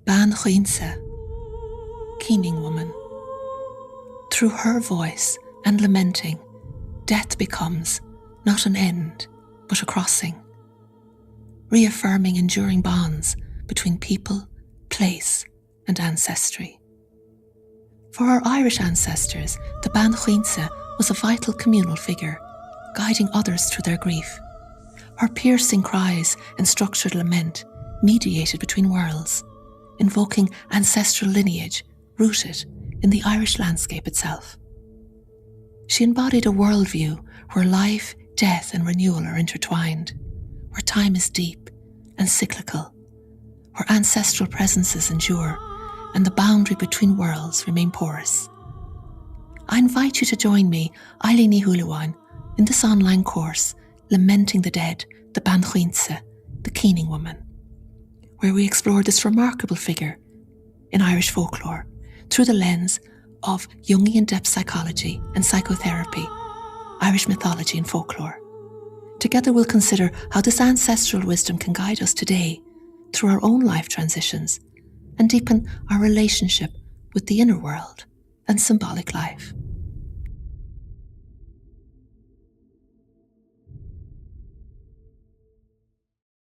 Bean Chaointe, Keening woman. Through her voice and lamenting, death becomes not an end, but a crossing, reaffirming enduring bonds between people, place, and ancestry. For our Irish ancestors, the Bean Chaointe was a vital communal figure, guiding others through their grief. Her piercing cries and structured lament mediated between worlds, invoking ancestral lineage rooted in the Irish landscape itself. She embodied a worldview where life, death, and renewal are intertwined, where time is deep and cyclical, where ancestral presences endure and the boundary between worlds remain porous. I invite you to join me, Eileen Hulawan, in this online course, Lamenting the Dead, the Bean Chaointe, the Keening woman, where we explore this remarkable figure in Irish folklore through the lens of Jungian depth psychology and psychotherapy, Irish mythology and folklore. Together we'll consider how this ancestral wisdom can guide us today through our own life transitions and deepen our relationship with the inner world and symbolic life.